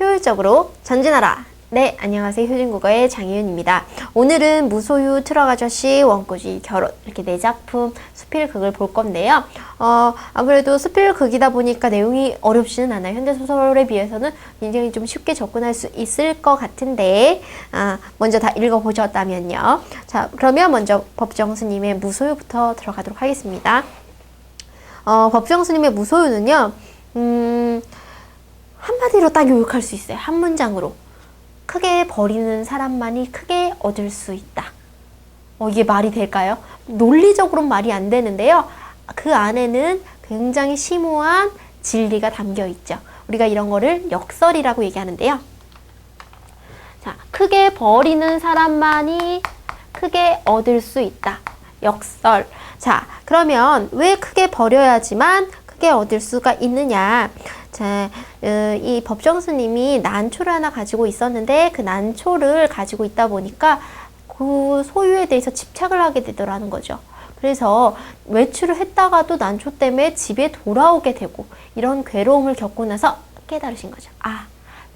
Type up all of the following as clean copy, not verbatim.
효율적으로 전진하라. 네, 안녕하세요. 효진국어의 장희윤입니다. 오늘은 무소유, 트럭 아저씨, 원고지, 결혼 이렇게 네 작품 수필극을 볼 건데요. 아무래도 수필극이다 보니까 내용이 어렵지는 않아요. 현대소설에 비해서는 굉장히 좀 쉽게 접근할 수 있을 것 같은데 먼저 다 읽어보셨다면요. 자, 그러면 먼저 법정스님의 무소유부터 들어가도록 하겠습니다. 법정스님의 무소유는요. 한마디로 딱 요약할 수 있어요. 한 문장으로. 크게 버리는 사람만이 크게 얻을 수 있다. 이게 말이 될까요? 논리적으로는 말이 안 되는데요. 그 안에는 굉장히 심오한 진리가 담겨 있죠. 우리가 이런 거를 역설이라고 얘기하는데요. 자, 크게 버리는 사람만이 크게 얻을 수 있다. 역설. 자, 그러면 왜 크게 버려야지만 크게 얻을 수가 있느냐? 자, 이 법정스님이 난초를 하나 가지고 있었는데 그 난초를 가지고 있다 보니까 그 소유에 대해서 집착을 하게 되더라는 거죠. 그래서 외출을 했다가도 난초 때문에 집에 돌아오게 되고 이런 괴로움을 겪고 나서 깨달으신 거죠.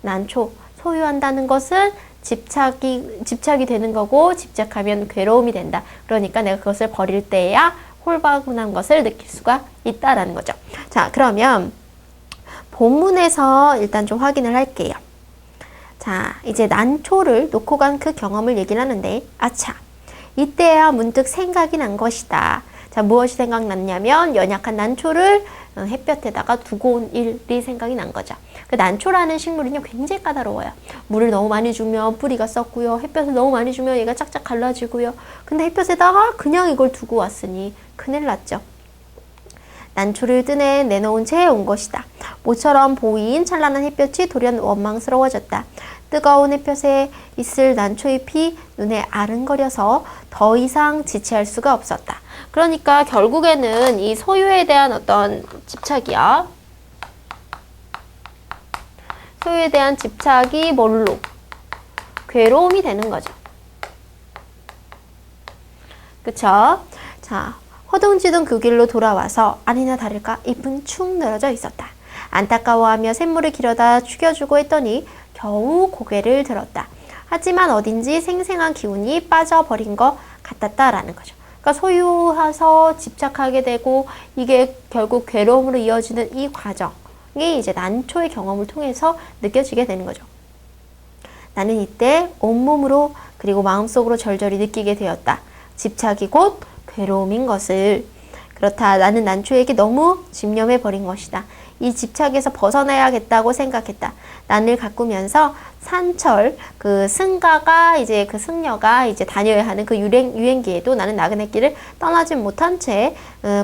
난초 소유한다는 것은 집착이 되는 거고 집착하면 괴로움이 된다. 그러니까 내가 그것을 버릴 때야 홀바분한 것을 느낄 수가 있다라는 거죠. 자, 그러면 본문에서 일단 좀 확인을 할게요. 자, 이제 난초를 놓고 간 그 경험을 얘기를 하는데, 이때야 문득 생각이 난 것이다. 자, 무엇이 생각났냐면 연약한 난초를 햇볕에다가 두고 온 일이 생각이 난 거죠. 그 난초라는 식물은요 굉장히 까다로워요. 물을 너무 많이 주면 뿌리가 썩고요. 햇볕을 너무 많이 주면 얘가 짝짝 갈라지고요. 근데 햇볕에다가 그냥 이걸 두고 왔으니 큰일 났죠. 난초를 뜬에 내놓은 채 온 것이다. 모처럼 보인 찬란한 햇볕이 돌연 원망스러워졌다. 뜨거운 햇볕에 있을 난초잎이 눈에 아른거려서 더 이상 지체할 수가 없었다. 그러니까 결국에는 이 소유에 대한 어떤 집착이야. 소유에 대한 집착이 뭘로? 괴로움이 되는 거죠. 그쵸? 자, 허둥지둥 그 길로 돌아와서 아니나 다를까 잎은 축 늘어져 있었다. 안타까워하며 샘물을 길어다 죽여주고 했더니 겨우 고개를 들었다. 하지만 어딘지 생생한 기운이 빠져버린 것 같았다라는 거죠. 그러니까 소유해서 집착하게 되고 이게 결국 괴로움으로 이어지는 이 과정이 이제 난초의 경험을 통해서 느껴지게 되는 거죠. 나는 이때 온몸으로 그리고 마음속으로 절절히 느끼게 되었다. 집착이 곧 괴로움인 것을. 그렇다. 나는 난초에게 너무 집념해 버린 것이다. 이 집착에서 벗어나야겠다고 생각했다. 난을 가꾸면서 산철 그 승가가 이제 그 승려가 이제 다녀야 하는 그 유행기에도 나는 나그네 길을 떠나지 못한 채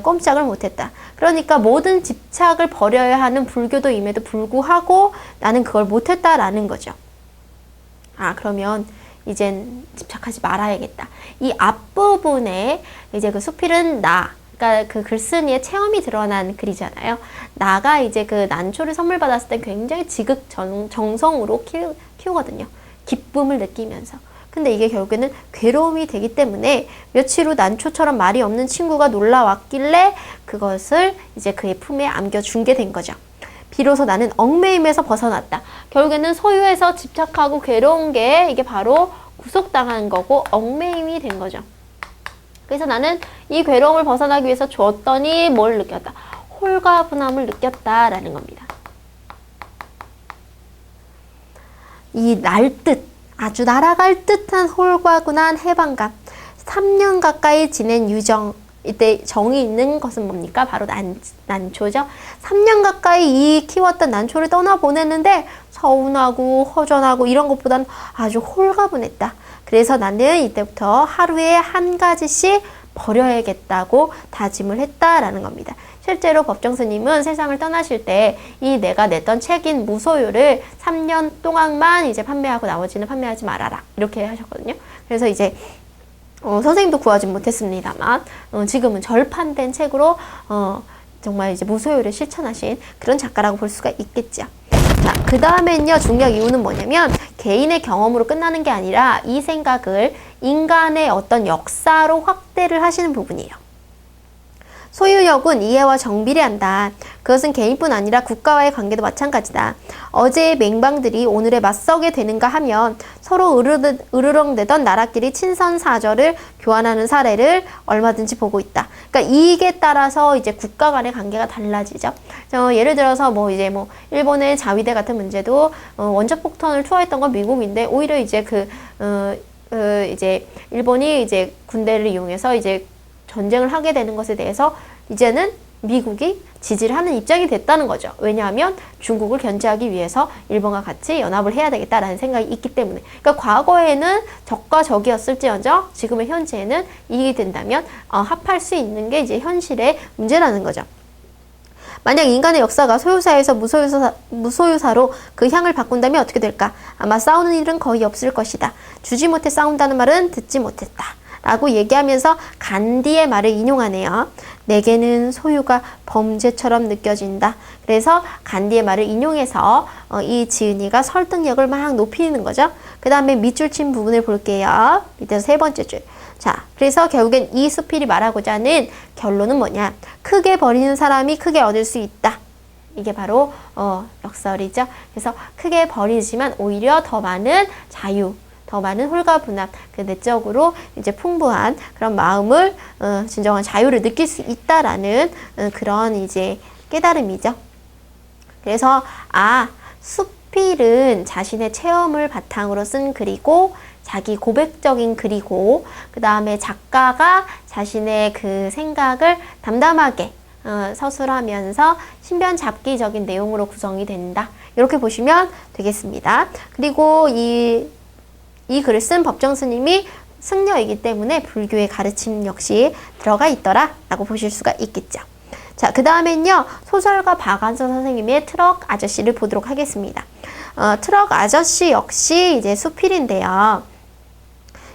꼼짝을 못했다. 그러니까 모든 집착을 버려야 하는 불교도임에도 불구하고 나는 그걸 못했다라는 거죠. 그러면 이젠 집착하지 말아야겠다. 이 앞부분에 이제 그 수필은 그러니까 그 글쓴이의 체험이 드러난 글이잖아요. 나가 이제 그 난초를 선물 받았을 때 굉장히 정성으로 키우거든요. 기쁨을 느끼면서. 근데 이게 결국에는 괴로움이 되기 때문에 며칠 후 난초처럼 말이 없는 친구가 놀라왔길래 그것을 이제 그의 품에 안겨준 게 된 거죠. 비로소 나는 얽매임에서 벗어났다. 결국에는 소유에서 집착하고 괴로운 게 이게 바로 구속당한 거고 얽매임이 된 거죠. 그래서 나는 이 괴로움을 벗어나기 위해서 줬더니 뭘 느꼈다? 홀가분함을 느꼈다라는 겁니다. 이 날듯 아주 날아갈 듯한 홀가분한 해방감. 3년 가까이 지낸 유정. 이때 정이 있는 것은 뭡니까? 바로 난초죠. 3년 가까이 키웠던 난초를 떠나보냈는데 서운하고 허전하고 이런 것보다는 아주 홀가분했다. 그래서 나는 이때부터 하루에 한 가지씩 버려야겠다고 다짐을 했다라는 겁니다. 실제로 법정스님은 세상을 떠나실 때 이 내가 냈던 책인 무소유를 3년 동안만 이제 판매하고 나머지는 판매하지 말아라. 이렇게 하셨거든요. 그래서 이제 선생님도 구하지 못했습니다만 지금은 절판된 책으로 정말 이제 무소유를 실천하신 그런 작가라고 볼 수가 있겠죠. 자, 그 다음엔요, 중요한 이유는 뭐냐면 개인의 경험으로 끝나는 게 아니라 이 생각을 인간의 어떤 역사로 확대를 하시는 부분이에요. 소유욕은 이해와 정비례한다. 그것은 개인뿐 아니라 국가와의 관계도 마찬가지다. 어제의 맹방들이 오늘에 맞서게 되는가 하면 서로 으르렁대던 나라끼리 친선사절을 교환하는 사례를 얼마든지 보고 있다. 그러니까 이익에 따라서 이제 국가 간의 관계가 달라지죠. 예를 들어서 일본의 자위대 같은 문제도 원자 폭탄을 투하했던 건 미국인데 오히려 이제 이제 일본이 이제 군대를 이용해서 이제 전쟁을 하게 되는 것에 대해서 이제는 미국이 지지를 하는 입장이 됐다는 거죠. 왜냐하면 중국을 견제하기 위해서 일본과 같이 연합을 해야 되겠다라는 생각이 있기 때문에. 그러니까 과거에는 적과 적이었을지언정 지금의 현재에는 이익이 된다면 합할 수 있는 게 이제 현실의 문제라는 거죠. 만약 인간의 역사가 소유사에서 무소유사로 그 향을 바꾼다면 어떻게 될까? 아마 싸우는 일은 거의 없을 것이다. 주지 못해 싸운다는 말은 듣지 못했다. 라고 얘기하면서 간디의 말을 인용하네요. 내게는 소유가 범죄처럼 느껴진다. 그래서 간디의 말을 인용해서 이 지은이가 설득력을 막 높이는 거죠. 그 다음에 밑줄 친 부분을 볼게요. 밑에서 세 번째 줄. 자, 그래서 결국엔 이 수필이 말하고자 하는 결론은 뭐냐? 크게 버리는 사람이 크게 얻을 수 있다. 이게 바로 역설이죠. 그래서 크게 버리지만 오히려 더 많은 자유, 더 많은 홀가분함, 그 내적으로 이제 풍부한 그런 마음을 진정한 자유를 느낄 수 있다라는 그런 이제 깨달음이죠. 그래서 수필은 자신의 체험을 바탕으로 쓴 글이고 자기 고백적인 글이고 그 다음에 작가가 자신의 그 생각을 담담하게 서술하면서 신변잡기적인 내용으로 구성이 된다. 이렇게 보시면 되겠습니다. 그리고 이 글을 쓴 법정 스님이 승려이기 때문에 불교의 가르침 역시 들어가 있더라 라고 보실 수가 있겠죠. 자, 그 다음엔요, 소설가 박완서 선생님의 트럭 아저씨를 보도록 하겠습니다. 트럭 아저씨 역시 이제 수필인데요.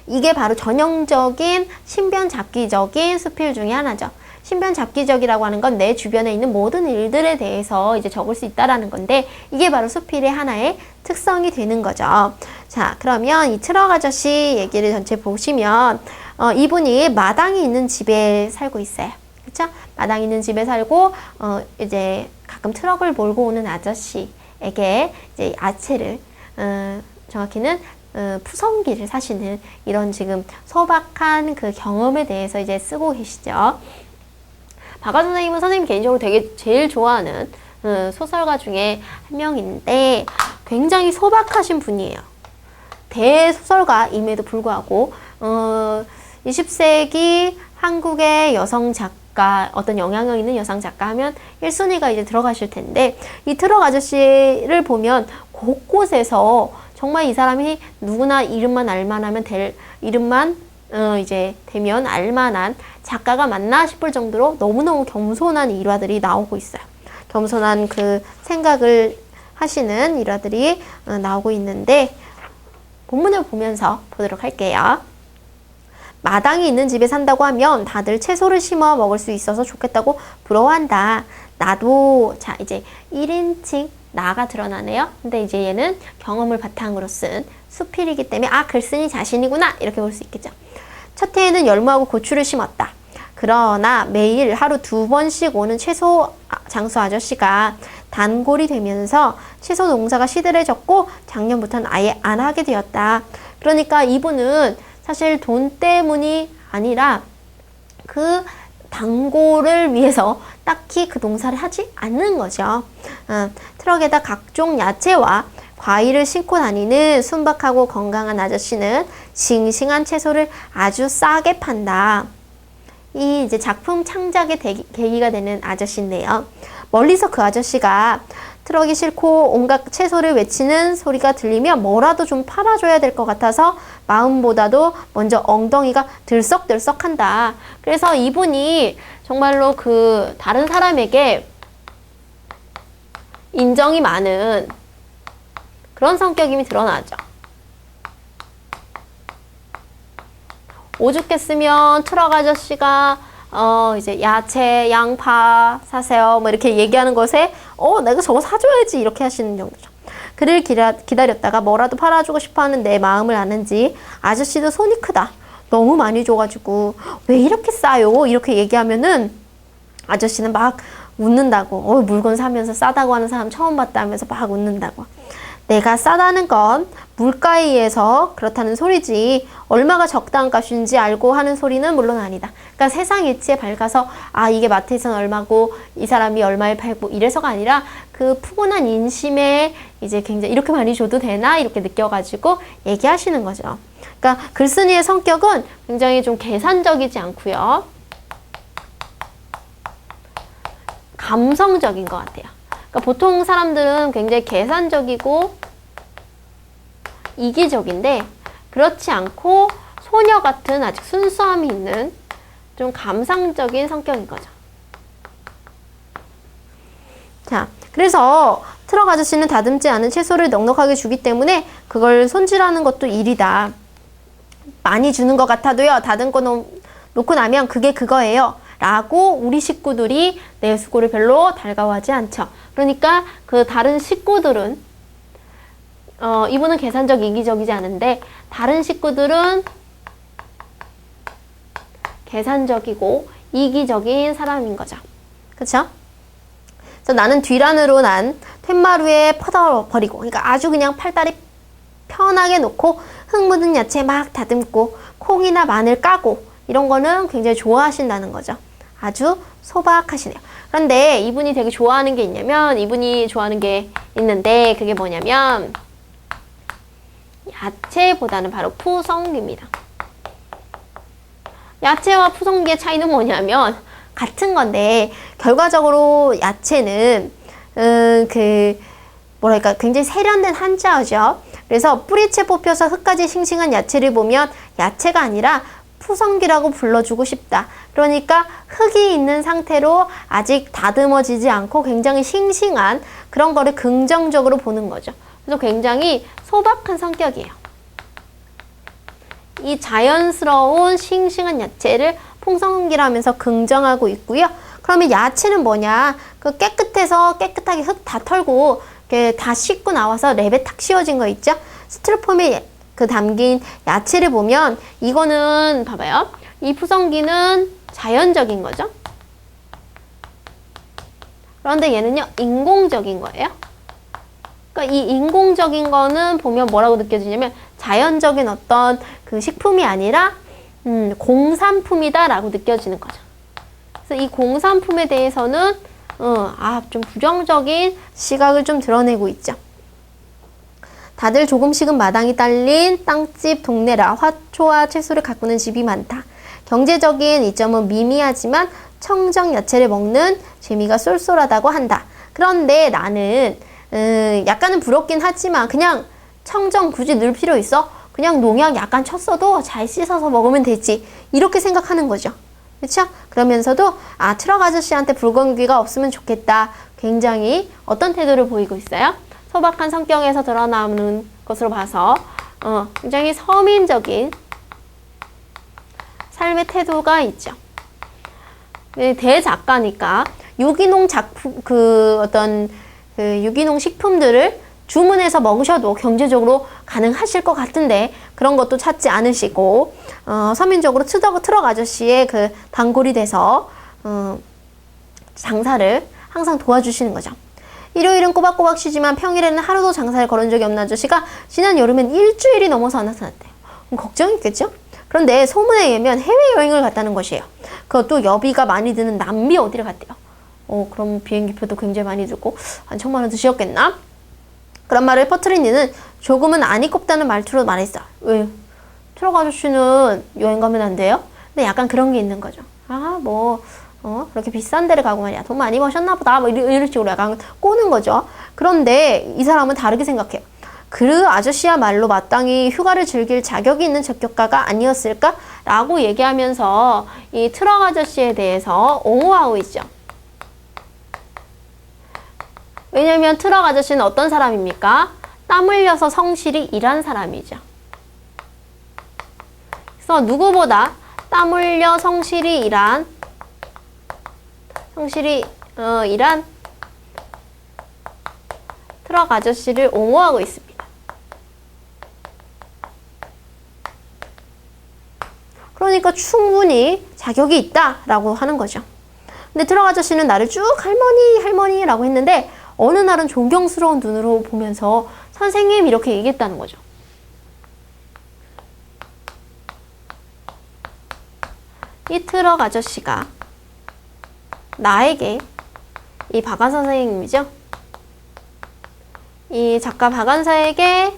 이게 바로 전형적인 신변잡기적인 수필 중에 하나죠. 신변잡기적이라고 하는 건 내 주변에 있는 모든 일들에 대해서 이제 적을 수 있다라는 건데, 이게 바로 수필의 하나의 특성이 되는 거죠. 자, 그러면 이 트럭 아저씨 얘기를 전체 보시면, 이분이 마당이 있는 집에 살고 있어요. 그쵸? 마당 있는 집에 살고, 이제 가끔 트럭을 몰고 오는 아저씨에게 이제 야채를, 정확히는 푸성기를 사시는 이런 지금 소박한 그 경험에 대해서 이제 쓰고 계시죠. 박완서 선생님은 선생님 개인적으로 되게 제일 좋아하는 소설가 중에 한 명인데 굉장히 소박하신 분이에요. 대소설가임에도 불구하고 20세기 한국의 여성 작가, 어떤 영향력 있는 여성 작가 하면 1순위가 이제 들어가실 텐데, 이 트럭 아저씨를 보면 곳곳에서 정말 이 사람이 누구나 이름만 알만하면 이제 되면 알만한 작가가 맞나 싶을 정도로 너무너무 겸손한 일화들이 나오고 있어요. 겸손한 그 생각을 하시는 일화들이 나오고 있는데, 본문을 보면서 보도록 할게요. 마당이 있는 집에 산다고 하면 다들 채소를 심어 먹을 수 있어서 좋겠다고 부러워한다. 나도, 자, 이제 1인칭 나가 드러나네요. 근데 이제 얘는 경험을 바탕으로 쓴 수필이기 때문에 글쓴이 자신이구나 이렇게 볼 수 있겠죠. 첫 해에는 열무하고 고추를 심었다. 그러나 매일 하루 2번씩 오는 채소 장수 아저씨가 단골이 되면서 채소 농사가 시들해졌고 작년부터는 아예 안 하게 되었다. 그러니까 이분은 사실 돈 때문이 아니라 그 단골을 위해서 딱히 그 농사를 하지 않는 거죠. 트럭에다 각종 야채와 과일을 싣고 다니는 순박하고 건강한 아저씨는 싱싱한 채소를 아주 싸게 판다. 이 이제 작품 창작의 계기가 되는 아저씨인데요. 멀리서 그 아저씨가 트럭이 싣고 온갖 채소를 외치는 소리가 들리면 뭐라도 좀 팔아줘야 될 것 같아서 마음보다도 먼저 엉덩이가 들썩들썩한다. 그래서 이분이 정말로 그 다른 사람에게 인정이 많은 그런 성격임이 드러나죠. 오죽했으면 트럭 아저씨가 이제 야채, 양파 사세요 뭐 이렇게 얘기하는 것에 내가 저거 사줘야지 이렇게 하시는 정도죠. 그를 기다렸다가 뭐라도 팔아주고 싶어하는 내 마음을 아는지 아저씨도 손이 크다. 너무 많이 줘가지고 왜 이렇게 싸요? 이렇게 얘기하면은 아저씨는 막 웃는다고. 물건 사면서 싸다고 하는 사람 처음 봤다 하면서 막 웃는다고. 내가 싸다는 건 물가에 의해서 그렇다는 소리지 얼마가 적당한 값인지 알고 하는 소리는 물론 아니다. 그러니까 세상 이치에 밝아서 이게 마트에서는 얼마고 이 사람이 얼마에 팔고 이래서가 아니라 그 푸근한 인심에 이제 굉장히 이렇게 많이 줘도 되나 이렇게 느껴가지고 얘기하시는 거죠. 그러니까 글쓴이의 성격은 굉장히 좀 계산적이지 않고요. 감성적인 것 같아요. 그러니까 보통 사람들은 굉장히 계산적이고 이기적인데 그렇지 않고 소녀 같은 아직 순수함이 있는 좀 감상적인 성격인 거죠. 자, 그래서 트럭 아저씨는 다듬지 않은 채소를 넉넉하게 주기 때문에 그걸 손질하는 것도 일이다. 많이 주는 것 같아도요, 다듬고 놓고 나면 그게 그거예요. 라고 우리 식구들이 내 수고를 별로 달가워하지 않죠. 그러니까 그 다른 식구들은 이분은 계산적 이기적이지 않은데 다른 식구들은 계산적이고 이기적인 사람인 거죠. 그쵸? 그래서 나는 뒤란으로 난 툇마루에 퍼져버리고, 그러니까 아주 그냥 팔다리 편하게 놓고 흙 묻은 야채 막 다듬고 콩이나 마늘 까고 이런 거는 굉장히 좋아하신다는 거죠. 아주 소박하시네요. 그런데 이분이 되게 좋아하는 게 있냐면, 이분이 좋아하는 게 있는데 그게 뭐냐면 야채보다는 바로 푸성기입니다. 야채와 푸성기의 차이는 뭐냐면 같은 건데 결과적으로 야채는 뭐랄까 굉장히 세련된 한자어죠. 그래서 뿌리채 뽑혀서 흙까지 싱싱한 야채를 보면 야채가 아니라 푸성기라고 불러주고 싶다. 그러니까 흙이 있는 상태로 아직 다듬어지지 않고 굉장히 싱싱한 그런 거를 긍정적으로 보는 거죠. 그래서 굉장히 소박한 성격이에요. 이 자연스러운 싱싱한 야채를 풍성기라면서 긍정하고 있고요. 그러면 야채는 뭐냐? 그 깨끗해서 깨끗하게 흙 다 털고 이렇게 다 씻고 나와서 랩에 탁 씌워진 거 있죠? 스티로폼에 그 담긴 야채를 보면 이거는 봐봐요. 이 푸성기는 자연적인 거죠. 그런데 얘는요 인공적인 거예요. 그러니까 이 인공적인 거는 보면 뭐라고 느껴지냐면 자연적인 어떤 그 식품이 아니라 공산품이다 라고 느껴지는 거죠. 그래서 이 공산품에 대해서는 좀 부정적인 시각을 좀 드러내고 있죠. 다들 조금씩은 마당이 딸린 땅집 동네라 화초와 채소를 가꾸는 집이 많다. 경제적인 이점은 미미하지만 청정 야채를 먹는 재미가 쏠쏠하다고 한다. 그런데 나는 약간은 부럽긴 하지만 그냥 청정 굳이 넣을 필요 있어? 그냥 농약 약간 쳤어도 잘 씻어서 먹으면 되지. 이렇게 생각하는 거죠. 그렇죠? 그러면서도 트럭 아저씨한테 불건기가 없으면 좋겠다. 굉장히 어떤 태도를 보이고 있어요? 소박한 성격에서 드러나는 것으로 봐서 굉장히 서민적인 삶의 태도가 있죠. 대작가니까 유기농 작품 유기농 식품들을 주문해서 먹으셔도 경제적으로 가능하실 것 같은데 그런 것도 찾지 않으시고 서민적으로 트럭 아저씨의 그 단골이 돼서 장사를 항상 도와주시는 거죠. 일요일은 꼬박꼬박 쉬지만 평일에는 하루도 장사를 걸은 적이 없는 아저씨가 지난 여름엔 일주일이 넘어서 안 나타났대요. 걱정했겠죠? 그런데 소문에 의하면 해외여행을 갔다는 것이에요. 그것도 여비가 많이 드는 남미 어디를 갔대요. 그럼 비행기표도 굉장히 많이 들고 한 1,000만 원 드셨겠나? 그런 말을 퍼뜨린 이는 조금은 안이 꼽다는 말투로 말했어. 왜? 트럭 아저씨는 여행 가면 안 돼요? 근데 약간 그런 게 있는 거죠. 그렇게 비싼 데를 가고 말이야. 돈 많이 버셨나 보다. 이런 식으로 약간 꼬는 거죠. 그런데 이 사람은 다르게 생각해요. 그 아저씨야말로 마땅히 휴가를 즐길 자격이 있는 적격가가 아니었을까? 라고 얘기하면서 이 트럭 아저씨에 대해서 옹호하고 있죠. 왜냐면 트럭 아저씨는 어떤 사람입니까? 땀 흘려서 성실히 일한 사람이죠. 그래서 누구보다 땀 흘려 성실히 일한 트럭 아저씨를 옹호하고 있습니다. 그러니까 충분히 자격이 있다라고 하는 거죠. 근데 트럭 아저씨는 나를 쭉 할머니, 할머니라고 했는데 어느 날은 존경스러운 눈으로 보면서 선생님 이렇게 얘기했다는 거죠. 이 트럭 아저씨가 나에게, 이 박완 선생님이죠. 이 작가 박완서에게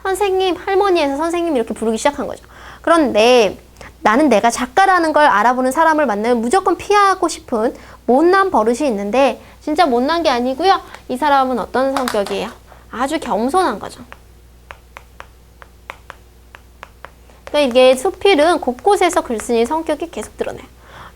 선생님, 할머니에서 선생님 이렇게 부르기 시작한 거죠. 그런데 나는 내가 작가라는 걸 알아보는 사람을 만나면 무조건 피하고 싶은 못난 버릇이 있는데 진짜 못난 게 아니고요. 이 사람은 어떤 성격이에요? 아주 겸손한 거죠. 그러니까 이게 수필은 곳곳에서 글쓴이 성격이 계속 드러나요.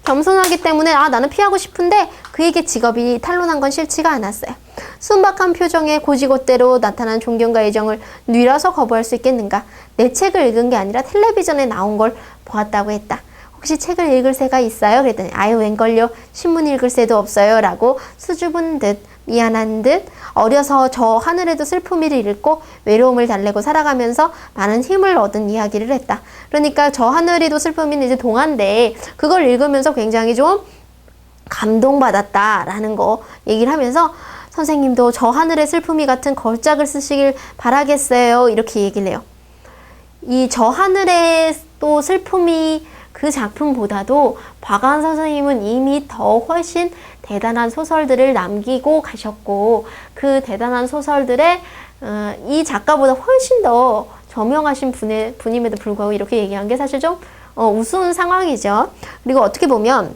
겸손하기 때문에 나는 피하고 싶은데 그에게 직업이 탄로난 건 싫지가 않았어요. 순박한 표정에 고지곳대로 나타난 존경과 애정을 뉘려서 거부할 수 있겠는가. 내 책을 읽은 게 아니라 텔레비전에 나온 걸 보았다고 했다. 혹시 책을 읽을 새가 있어요? 그랬더니 아유 웬걸요. 신문 읽을 새도 없어요. 라고 수줍은 듯 미안한 듯 어려서 저 하늘에도 슬픔이를 읽고 외로움을 달래고 살아가면서 많은 힘을 얻은 이야기를 했다. 그러니까 저 하늘에도 슬픔이는 이제 동화인데 그걸 읽으면서 굉장히 좀 감동받았다라는 거 얘기를 하면서 선생님도 저 하늘의 슬픔이 같은 걸작을 쓰시길 바라겠어요. 이렇게 얘기를 해요. 이 저 하늘의 또 슬픔이 그 작품보다도 박완 선생님은 이미 더 훨씬 대단한 소설들을 남기고 가셨고 그 대단한 소설들에 이 작가보다 훨씬 더 저명하신 분임에도 불구하고 이렇게 얘기한 게 사실 좀 우스운 상황이죠. 그리고 어떻게 보면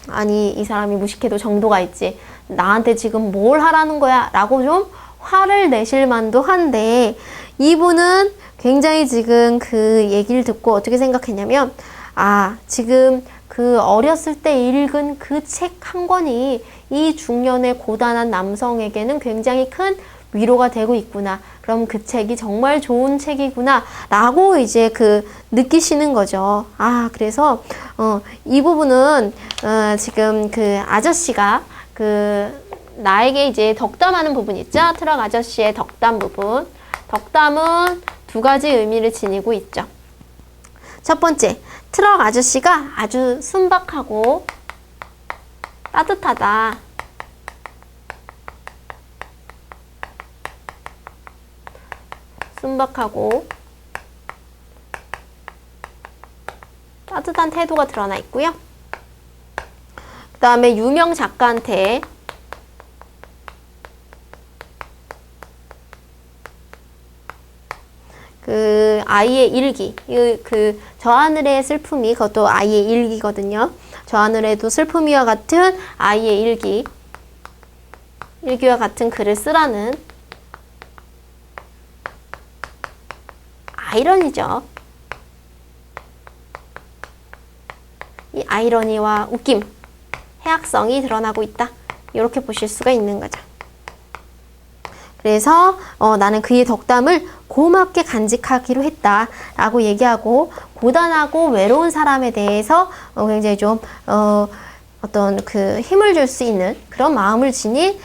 아니 이 사람이 무식해도 정도가 있지 나한테 지금 뭘 하라는 거야 라고 좀 화를 내실 만도 한데 이분은 굉장히 지금 그 얘기를 듣고 어떻게 생각했냐면 지금 그 어렸을 때 읽은 그 책 한 권이 이 중년의 고단한 남성에게는 굉장히 큰 위로가 되고 있구나. 그럼 그 책이 정말 좋은 책이구나. 라고 이제 느끼시는 거죠. 그래서, 이 부분은, 지금 그 아저씨가 나에게 이제 덕담하는 부분 있죠? 트럭 아저씨의 덕담 부분. 덕담은 두 가지 의미를 지니고 있죠. 첫 번째, 트럭 아저씨가 아주 순박하고 따뜻하다. 순박하고 따뜻한 태도가 드러나 있고요. 그 다음에 유명 작가한테 그 아이의 일기, 저 하늘의 슬픔이 그것도 아이의 일기거든요. 저 하늘에도 슬픔이와 같은 아이의 일기와 같은 글을 쓰라는 아이러니죠. 이 아이러니와 웃김, 해학성이 드러나고 있다. 이렇게 보실 수가 있는 거죠. 그래서 나는 그의 덕담을 고맙게 간직하기로 했다 라고 얘기하고 고단하고 외로운 사람에 대해서 굉장히 좀 어떤 그 힘을 줄 수 있는 그런 마음을 지닌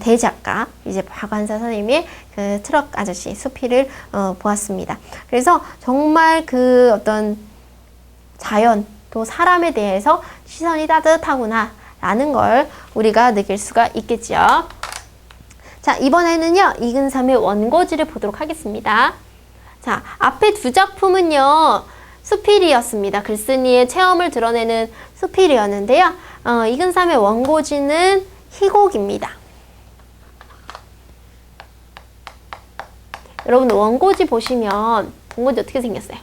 대작가 이제 박완서 선생님의 그 트럭 아저씨 수필을 보았습니다. 그래서 정말 그 어떤 자연 또 사람에 대해서 시선이 따뜻하구나 라는 걸 우리가 느낄 수가 있겠죠. 자, 이번에는요, 이근삼의 원고지를 보도록 하겠습니다. 자, 앞에 두 작품은요, 수필이었습니다. 글쓴이의 체험을 드러내는 수필이었는데요. 이근삼의 원고지는 희곡입니다. 여러분, 원고지 보시면, 원고지 어떻게 생겼어요?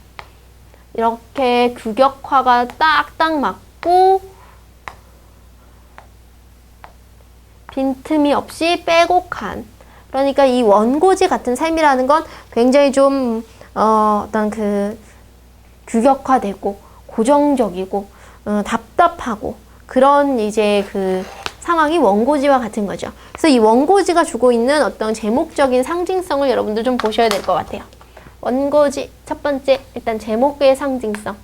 이렇게 규격화가 딱딱 맞고, 빈틈이 없이 빼곡한 그러니까 이 원고지 같은 삶이라는 건 굉장히 좀 어떤 그 규격화되고 고정적이고 답답하고 그런 이제 그 상황이 원고지와 같은 거죠. 그래서 이 원고지가 주고 있는 어떤 제목적인 상징성을 여러분들 좀 보셔야 될 것 같아요. 원고지 첫 번째 일단 제목의 상징성.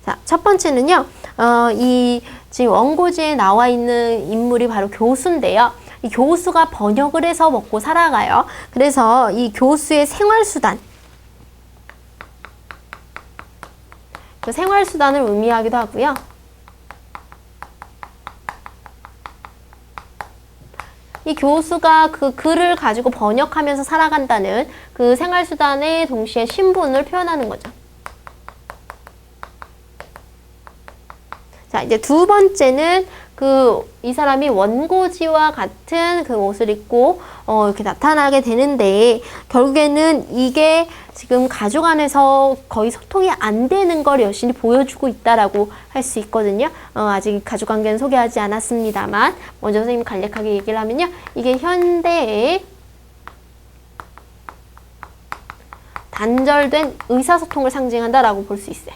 자, 첫 번째는요, 이 지금 원고지에 나와 있는 인물이 바로 교수인데요. 이 교수가 번역을 해서 먹고 살아가요. 그래서 이 교수의 생활수단, 그 생활수단을 의미하기도 하고요. 이 교수가 그 글을 가지고 번역하면서 살아간다는 그 생활수단의 동시에 신분을 표현하는 거죠. 자, 이제 두 번째는 이 사람이 원고지와 같은 그 옷을 입고 이렇게 나타나게 되는데, 결국에는 이게 지금 가족 안에서 거의 소통이 안 되는 걸 여신이 보여주고 있다라고 할 수 있거든요. 아직 가족 관계는 소개하지 않았습니다만, 먼저 선생님이 간략하게 얘기를 하면요. 이게 현대의 단절된 의사소통을 상징한다라고 볼 수 있어요.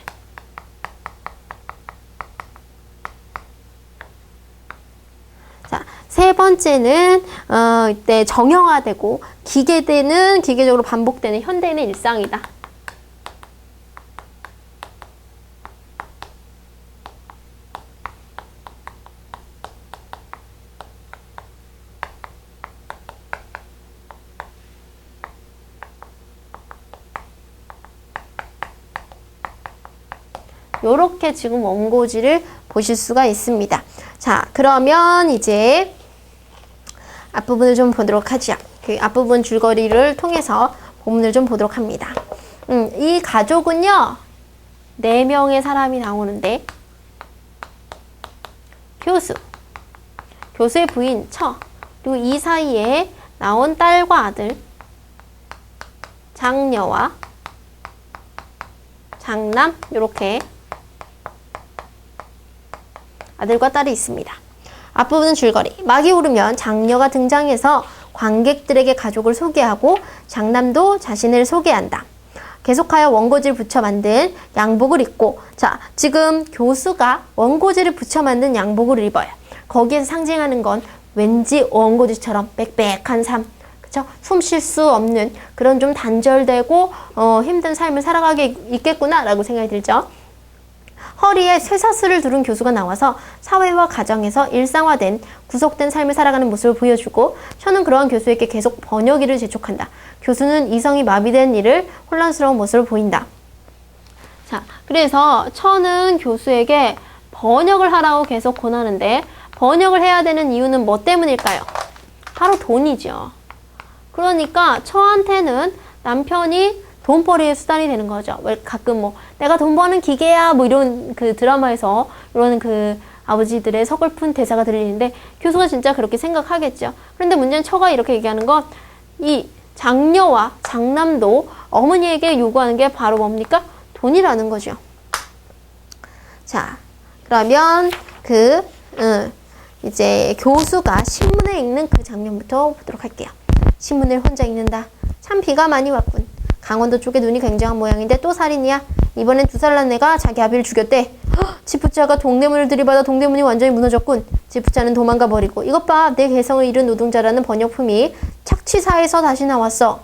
세 번째는 이때 정형화되고 기계적으로 반복되는 현대인의 일상이다. 요렇게 지금 원고지를 보실 수가 있습니다. 자, 그러면 이제 앞부분을 좀 보도록 하죠. 그 앞부분 줄거리를 통해서 본문을 좀 보도록 합니다. 이 가족은요, 4명의 사람이 나오는데, 교수의 부인 처, 그리고 이 사이에 나온 딸과 아들, 장녀와 장남, 이렇게 아들과 딸이 있습니다. 앞부분은 줄거리. 막이 오르면 장녀가 등장해서 관객들에게 가족을 소개하고 장남도 자신을 소개한다. 계속하여 원고지를 붙여 만든 양복을 입고, 자, 지금 교수가 원고지를 붙여 만든 양복을 입어요. 거기에서 상징하는 건 왠지 원고지처럼 빽빽한 삶, 그쵸? 숨 쉴 수 없는 그런 좀 단절되고 힘든 삶을 살아가게 있겠구나라고 생각이 들죠. 허리에 쇠사슬을 두른 교수가 나와서 사회와 가정에서 일상화된 구속된 삶을 살아가는 모습을 보여주고, 처는 그러한 교수에게 계속 번역일을 재촉한다. 교수는 이성이 마비된 일을 혼란스러운 모습을 보인다. 자, 그래서 처는 교수에게 번역을 하라고 계속 권하는데, 번역을 해야 되는 이유는 뭐 때문일까요? 바로 돈이죠. 그러니까 처한테는 남편이 돈벌이의 수단이 되는 거죠. 왜 가끔 뭐 내가 돈 버는 기계야 뭐 이런 그 드라마에서 이런 그 아버지들의 서글픈 대사가 들리는데, 교수가 진짜 그렇게 생각하겠죠. 그런데 문제는 처가 이렇게 얘기하는 건, 이 장녀와 장남도 어머니에게 요구하는 게 바로 뭡니까? 돈이라는 거죠. 자, 그러면 이제 교수가 신문을 읽는 그 장면부터 보도록 할게요. 신문을 혼자 읽는다. 참 비가 많이 왔군. 강원도 쪽에 눈이 굉장한 모양인데 또 살인이야? 이번엔 2살 난 애가 자기 아비를 죽였대. 지푸자가 동대문을 들이받아 동대문이 완전히 무너졌군. 지푸자는 도망가 버리고, 이것 봐, 내 개성을 잃은 노동자라는 번역품이 착취사에서 다시 나왔어.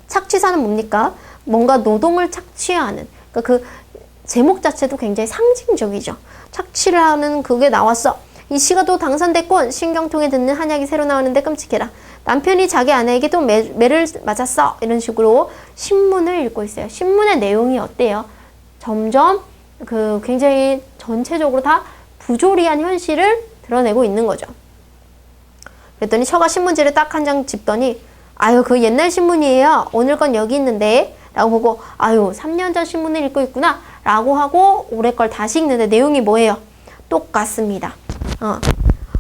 착취사는 뭡니까? 뭔가 노동을 착취하는, 그러니까 그 제목 자체도 굉장히 상징적이죠. 착취를 하는 그게 나왔어. 이 시가 또 당선됐군. 신경통에 듣는 한약이 새로 나오는데 끔찍해라. 남편이 자기 아내에게 또 매를 맞았어. 이런 식으로 신문을 읽고 있어요. 신문의 내용이 어때요? 점점 굉장히 전체적으로 다 부조리한 현실을 드러내고 있는 거죠. 그랬더니 처가 신문지를 딱 한 장 집더니, 아유, 그 옛날 신문이에요. 오늘 건 여기 있는데. 라고 보고, 아유, 3년 전 신문을 읽고 있구나. 라고 하고 올해 걸 다시 읽는데 내용이 뭐예요? 똑같습니다.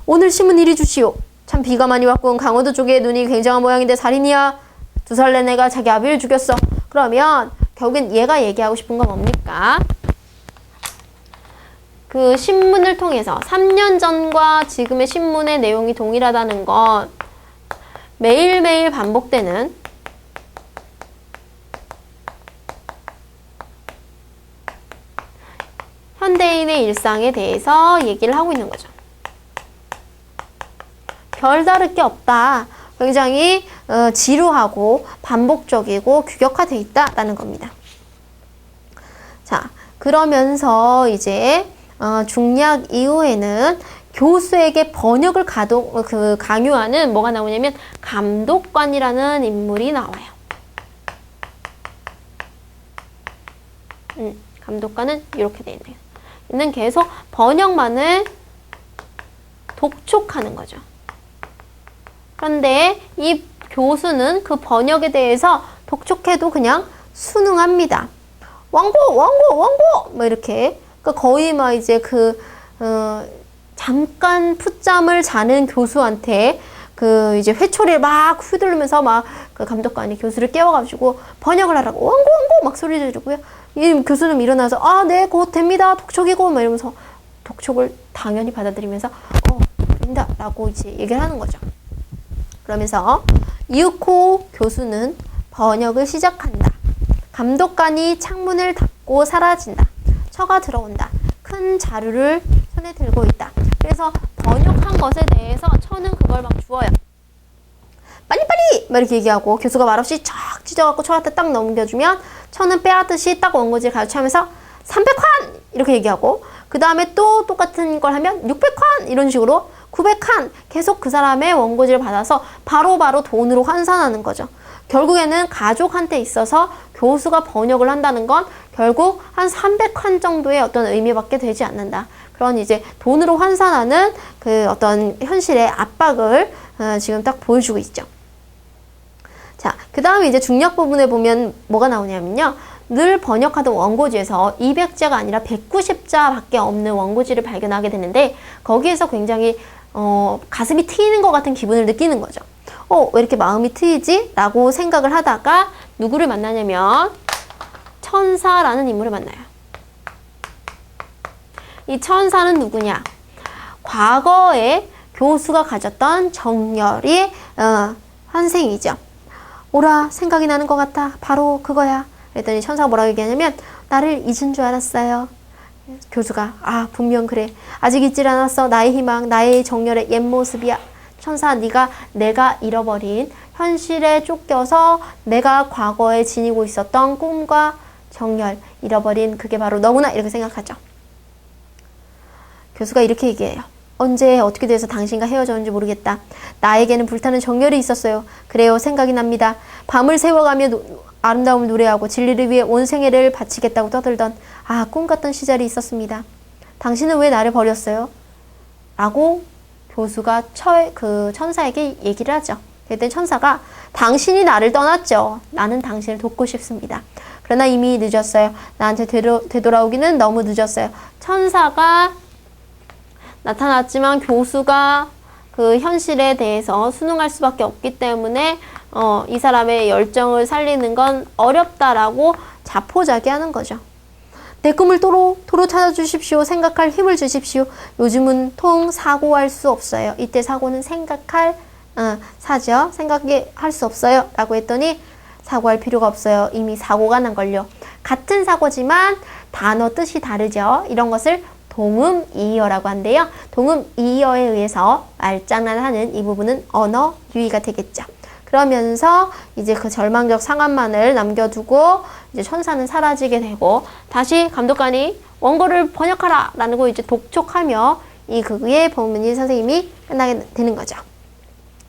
오늘 신문 이리 주시오. 참 비가 많이 왔군. 강원도 쪽에 눈이 굉장한 모양인데 살인이야. 2살 낸 애가 자기 아비를 죽였어. 그러면 결국엔 얘가 얘기하고 싶은 건 뭡니까? 그 신문을 통해서 3년 전과 지금의 신문의 내용이 동일하다는 건 매일매일 반복되는 현대인의 일상에 대해서 얘기를 하고 있는 거죠. 별다를 게 없다. 굉장히 지루하고 반복적이고 규격화되어 있다라는 겁니다. 자, 그러면서 이제 중략 이후에는 교수에게 번역을 강요하는 뭐가 나오냐면 감독관이라는 인물이 나와요. 감독관은 이렇게 돼 있네요. 얘는 계속 번역만을 독촉하는 거죠. 그런데 이 교수는 그 번역에 대해서 독촉해도 그냥 순응합니다. 왕고 뭐 이렇게. 그러니까 거의 막 이제 잠깐 풋잠을 자는 교수한테 이제 회초리를 막 휘두르면서 막 그 감독관이 교수를 깨워가지고 번역을 하라고 왕고 막 소리 지르고요. 이 교수는 일어나서 네, 곧 됩니다. 독촉이고 막 이러면서 독촉을 당연히 받아들이면서 됩니다 라고 이제 얘기를 하는 거죠. 그러면서 이유코 교수는 번역을 시작한다. 감독관이 창문을 닫고 사라진다. 처가 들어온다. 큰 자루를 손에 들고 있다. 그래서 번역한 것에 대해서 처는 그걸 막 주어요. 빨리빨리! 막 이렇게 얘기하고 교수가 말없이 쫙 찢어갖고 처한테 딱 넘겨주면 처는 빼앗듯이 딱 원고지를 가르쳐하면서 300칸! 이렇게 얘기하고 그 다음에 또 똑같은 걸 하면 600칸! 이런 식으로 900칸! 계속 그 사람의 원고지를 받아서 바로바로 돈으로 환산하는 거죠. 결국에는 가족한테 있어서 교수가 번역을 한다는 건 결국 한 300칸 정도의 어떤 의미밖에 되지 않는다. 그런 이제 돈으로 환산하는 그 어떤 현실의 압박을 지금 딱 보여주고 있죠. 자, 그 다음에 이제 중력 부분에 보면 뭐가 나오냐면요. 늘 번역하던 원고지에서 200자가 아니라 190자밖에 없는 원고지를 발견하게 되는데 거기에서 굉장히 가슴이 트이는 것 같은 기분을 느끼는 거죠. 왜 이렇게 마음이 트이지? 라고 생각을 하다가 누구를 만나냐면 천사라는 인물을 만나요. 이 천사는 누구냐? 과거에 교수가 가졌던 정열이 환생이죠. 오라, 생각이 나는 것 같아. 바로 그거야. 그랬더니 천사가 뭐라고 얘기하냐면 나를 잊은 줄 알았어요. 교수가 분명 그래. 아직 잊질 않았어. 나의 희망, 나의 정열의 옛 모습이야. 천사, 네가 내가 잃어버린 현실에 쫓겨서 내가 과거에 지니고 있었던 꿈과 정열, 잃어버린 그게 바로 너구나. 이렇게 생각하죠. 교수가 이렇게 얘기해요. 언제 어떻게 돼서 당신과 헤어졌는지 모르겠다. 나에게는 불타는 정열이 있었어요. 그래요, 생각이 납니다. 밤을 새워가며 아름다움을 노래하고 진리를 위해 온 생애를 바치겠다고 떠들던 꿈 같던 시절이 있었습니다. 당신은 왜 나를 버렸어요? 라고 교수가 그 천사에게 얘기를 하죠. 그랬더니 천사가 당신이 나를 떠났죠. 나는 당신을 돕고 싶습니다. 그러나 이미 늦었어요. 나한테 되돌아오기는 너무 늦었어요. 천사가 나타났지만 교수가 그 현실에 대해서 순응할 수밖에 없기 때문에 이 사람의 열정을 살리는 건 어렵다라고 자포자기하는 거죠. 내 꿈을 도로 찾아주십시오. 생각할 힘을 주십시오. 요즘은 통 사고할 수 없어요. 이때 사고는 사죠. 생각할 수 없어요. 라고 했더니 사고할 필요가 없어요. 이미 사고가 난 걸요. 같은 사고지만 단어 뜻이 다르죠. 이런 것을 동음이어라고 한대요. 동음이어에 의해서 말장난하는 이 부분은 언어 유희가 되겠죠. 그러면서 이제 그 절망적 상황만을 남겨두고 이제 천사는 사라지게 되고 다시 감독관이 원고를 번역하라 라고 이제 독촉하며 이 극의 본문이 선생님이 끝나게 되는 거죠.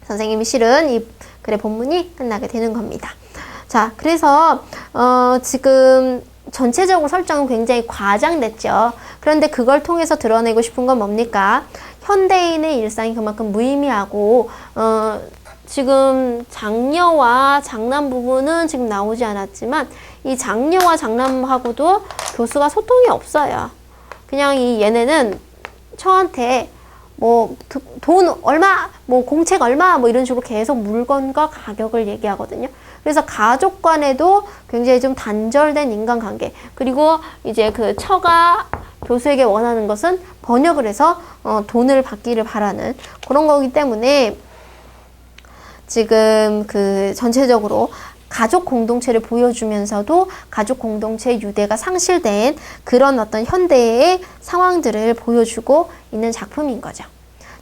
선생님이 실은 이 글의 본문이 끝나게 되는 겁니다. 자, 그래서 지금 전체적으로 설정은 굉장히 과장됐죠. 그런데 그걸 통해서 드러내고 싶은 건 뭡니까? 현대인의 일상이 그만큼 무의미하고 지금 장녀와 장남 부분은 지금 나오지 않았지만 이 장녀와 장남하고도 교수가 소통이 없어요. 그냥 이 얘네는 저한테 돈 얼마, 공책 얼마, 이런 식으로 계속 물건과 가격을 얘기하거든요. 그래서 가족 간에도 굉장히 좀 단절된 인간관계. 그리고 이제 그 처가 교수에게 원하는 것은 번역을 해서 돈을 받기를 바라는 그런 거기 때문에 지금 그 전체적으로 가족 공동체를 보여주면서도 가족 공동체의 유대가 상실된 그런 어떤 현대의 상황들을 보여주고 있는 작품인 거죠.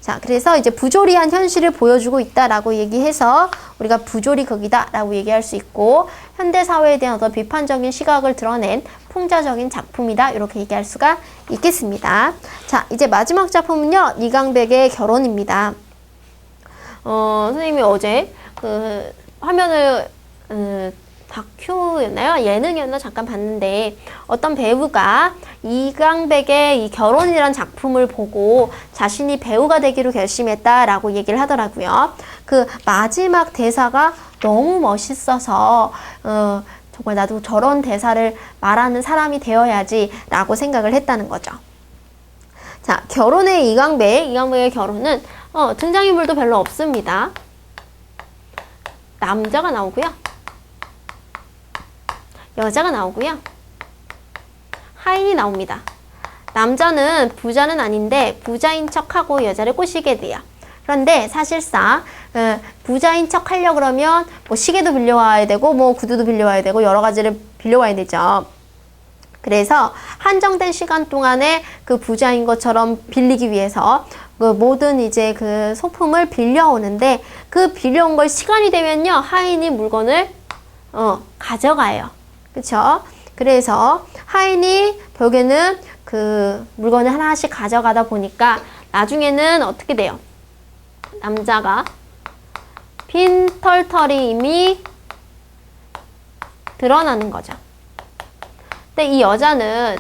자, 그래서 이제 부조리한 현실을 보여주고 있다라고 얘기해서 우리가 부조리 극이다라고 얘기할 수 있고 현대 사회에 대한 어떤 비판적인 시각을 드러낸 풍자적인 작품이다 이렇게 얘기할 수가 있겠습니다. 자, 이제 마지막 작품은요, 이강백의 결혼입니다. 선생님이 어제 그 화면을 다큐였나요? 예능이었나? 잠깐 봤는데 어떤 배우가 이강백의 이 결혼이란 작품을 보고 자신이 배우가 되기로 결심했다라고 얘기를 하더라고요. 그 마지막 대사가 너무 멋있어서 정말 나도 저런 대사를 말하는 사람이 되어야지라고 생각을 했다는 거죠. 자, 결혼의 이강백의 결혼은 등장인물도 별로 없습니다. 남자가 나오고요. 여자가 나오고요. 하인이 나옵니다. 남자는 부자는 아닌데 부자인 척하고 여자를 꼬시게 돼요. 그런데 사실상 부자인 척 하려고 그러면 뭐 시계도 빌려와야 되고 뭐 구두도 빌려와야 되고 여러 가지를 빌려와야 되죠. 그래서 한정된 시간 동안에 그 부자인 것처럼 빌리기 위해서 그 모든 이제 그 소품을 빌려오는데 그 빌려온 걸 시간이 되면요 하인이 물건을 가져가요. 그쵸? 그래서 하인이 결국에는 그 물건을 하나씩 가져가다 보니까 나중에는 어떻게 돼요? 남자가 빈털터리 이미 드러나는 거죠. 근데 이 여자는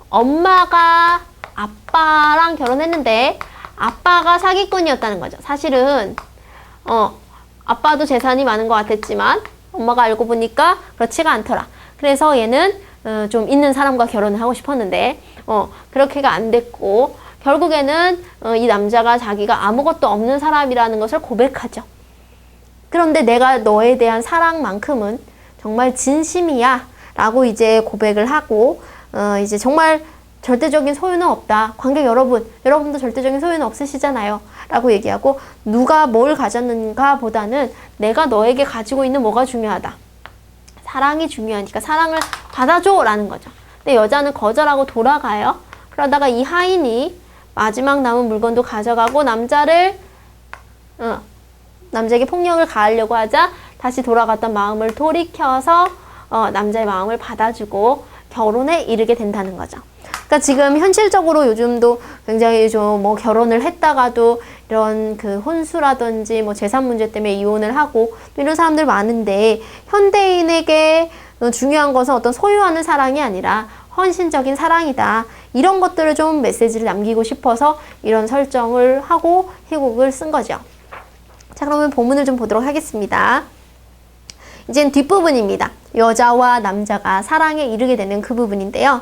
엄마가 아빠랑 결혼했는데 아빠가 사기꾼이었다는 거죠. 사실은 아빠도 재산이 많은 것 같았지만 엄마가 알고 보니까 그렇지가 않더라. 그래서 얘는 좀 있는 사람과 결혼을 하고 싶었는데 그렇게가 안 됐고 결국에는 이 남자가 자기가 아무것도 없는 사람이라는 것을 고백하죠. 그런데 내가 너에 대한 사랑만큼은 정말 진심이야 라고 이제 고백을 하고 이제 정말 절대적인 소유는 없다. 관객 여러분도 절대적인 소유는 없으시잖아요. 라고 얘기하고 누가 뭘 가졌는가 보다는 내가 너에게 가지고 있는 뭐가 중요하다. 사랑이 중요하니까 사랑을 받아줘 라는 거죠. 근데 여자는 거절하고 돌아가요. 그러다가 이 하인이 마지막 남은 물건도 가져가고 남자에게 폭력을 가하려고 하자 다시 돌아갔던 마음을 돌이켜서 남자의 마음을 받아주고 결혼에 이르게 된다는 거죠. 그러니까 지금 현실적으로 요즘도 굉장히 좀 뭐 결혼을 했다가도 이런 그 혼수라든지 뭐 재산 문제 때문에 이혼을 하고 또 이런 사람들 많은데 현대인에게 중요한 것은 어떤 소유하는 사랑이 아니라 헌신적인 사랑이다. 이런 것들을 좀 메시지를 남기고 싶어서 이런 설정을 하고 희곡을 쓴 거죠. 자, 그러면 본문을 좀 보도록 하겠습니다. 이젠 뒷부분입니다. 여자와 남자가 사랑에 이르게 되는 그 부분인데요.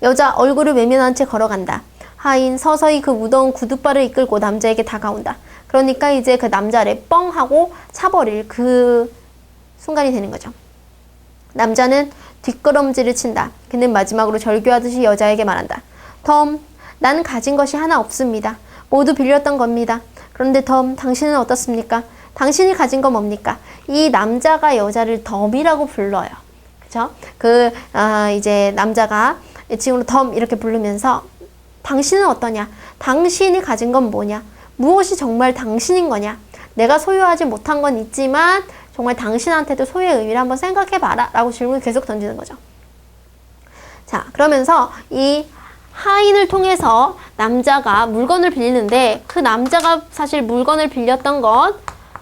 여자 얼굴을 외면한 채 걸어간다. 하인 서서히 그 무더운 구둣발을 이끌고 남자에게 다가온다. 그러니까 이제 그 남자를 뻥 하고 차버릴 그 순간이 되는 거죠. 남자는 뒷걸음질을 친다. 그는 마지막으로 절규하듯이 여자에게 말한다. 덤, 나는 가진 것이 하나 없습니다. 모두 빌렸던 겁니다. 그런데 덤, 당신은 어떻습니까? 당신이 가진 건 뭡니까? 이 남자가 여자를 덤이라고 불러요. 그죠? 이제 남자가 지금으로 덤 이렇게 부르면서 당신은 어떠냐? 당신이 가진 건 뭐냐? 무엇이 정말 당신인 거냐? 내가 소유하지 못한 건 있지만 정말 당신한테도 소유의 의미를 한번 생각해봐라 라고 질문을 계속 던지는 거죠. 자, 그러면서 이 하인을 통해서 남자가 물건을 빌리는데 그 남자가 사실 물건을 빌렸던 건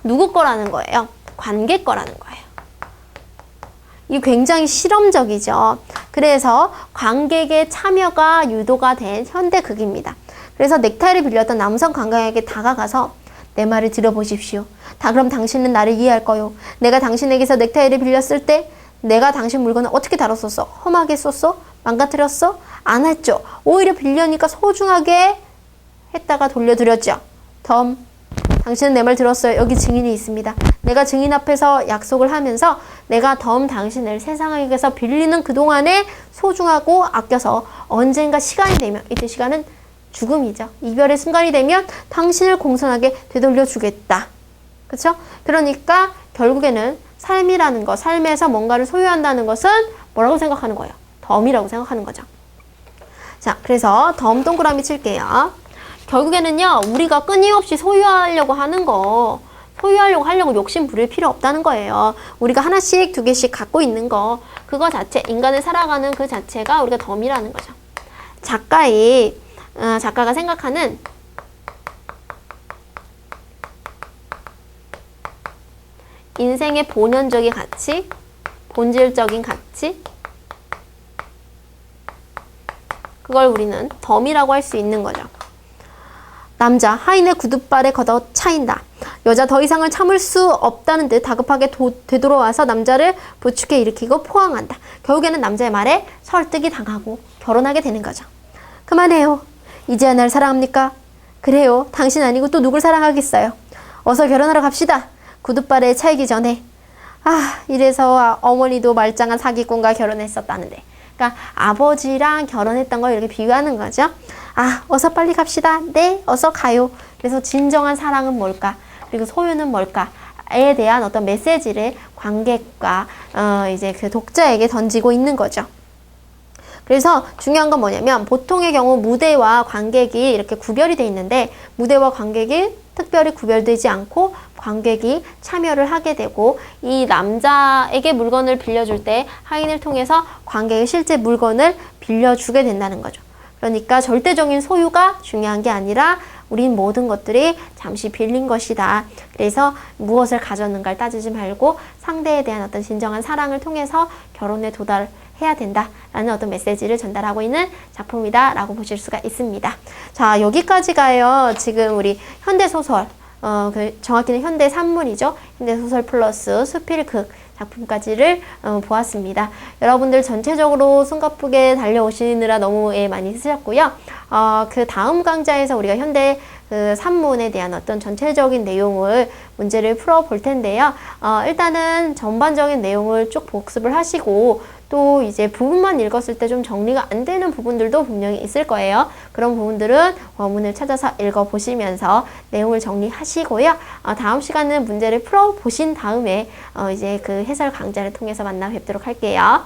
누구 거라는 거예요? 관객 거라는 거예요. 이 굉장히 실험적이죠. 그래서 관객의 참여가 유도가 된 현대극입니다. 그래서 넥타이를 빌렸던 남성 관객에게 다가가서 내 말을 들어보십시오. 그럼 당신은 나를 이해할 거요. 내가 당신에게서 넥타이를 빌렸을 때 내가 당신 물건을 어떻게 다뤘었어? 험하게 썼어? 망가뜨렸어? 안 했죠. 오히려 빌려니까 소중하게 했다가 돌려드렸죠. 덤, 당신은 내 말 들었어요. 여기 증인이 있습니다. 내가 증인 앞에서 약속을 하면서 내가 덤 당신을 세상에게서 빌리는 그동안에 소중하고 아껴서 언젠가 시간이 되면, 이때 시간은 죽음이죠. 이별의 순간이 되면 당신을 공손하게 되돌려 주겠다. 그렇죠? 그러니까 결국에는 삶이라는 것, 삶에서 뭔가를 소유한다는 것은 뭐라고 생각하는 거예요? 덤이라고 생각하는 거죠. 자, 그래서 덤 동그라미 칠게요. 결국에는요, 우리가 끊임없이 소유하려고 하려고 욕심 부릴 필요 없다는 거예요. 우리가 하나씩 두 개씩 갖고 있는 거, 그거 자체, 인간을 살아가는 그 자체가 우리가 덤이라는 거죠. 작가가 생각하는 인생의 본연적인 가치, 본질적인 가치, 그걸 우리는 덤이라고 할 수 있는 거죠. 남자, 하인의 구둣발에 걷어 차인다. 여자 더 이상을 참을 수 없다는 듯 다급하게 되돌아와서 남자를 부축해 일으키고 포항한다. 결국에는 남자의 말에 설득이 당하고 결혼하게 되는 거죠. 그만해요. 이제야 날 사랑합니까? 그래요. 당신 아니고 또 누굴 사랑하겠어요. 어서 결혼하러 갑시다. 구둣발에 차이기 전에. 이래서 어머니도 말짱한 사기꾼과 결혼했었다는데. 그러니까 아버지랑 결혼했던 걸 이렇게 비유하는 거죠. 어서 빨리 갑시다. 네, 어서 가요. 그래서 진정한 사랑은 뭘까? 그리고 소유는 뭘까?에 대한 어떤 메시지를 관객과 이제 그 독자에게 던지고 있는 거죠. 그래서 중요한 건 뭐냐면 보통의 경우 무대와 관객이 이렇게 구별이 돼 있는데 무대와 관객이 특별히 구별되지 않고 관객이 참여를 하게 되고 이 남자에게 물건을 빌려줄 때 하인을 통해서 관객이 실제 물건을 빌려주게 된다는 거죠. 그러니까 절대적인 소유가 중요한 게 아니라 우린 모든 것들이 잠시 빌린 것이다. 그래서 무엇을 가졌는가를 따지지 말고 상대에 대한 어떤 진정한 사랑을 통해서 결혼에 도달해야 된다라는 어떤 메시지를 전달하고 있는 작품이다 라고 보실 수가 있습니다. 자, 여기까지가요. 지금 우리 현대소설, 정확히는 현대산문이죠. 현대소설 플러스 수필극 작품까지를 보았습니다. 여러분들 전체적으로 숨가쁘게 달려오시느라 너무 많이 쓰셨고요. 그 다음 강좌에서 우리가 현대 산문에 대한 어떤 전체적인 내용을 문제를 풀어볼 텐데요. 일단은 전반적인 내용을 쭉 복습을 하시고 또 이제 부분만 읽었을 때 좀 정리가 안 되는 부분들도 분명히 있을 거예요. 그런 부분들은 원문을 찾아서 읽어보시면서 내용을 정리하시고요. 다음 시간은 문제를 풀어보신 다음에 이제 그 해설 강좌를 통해서 만나 뵙도록 할게요.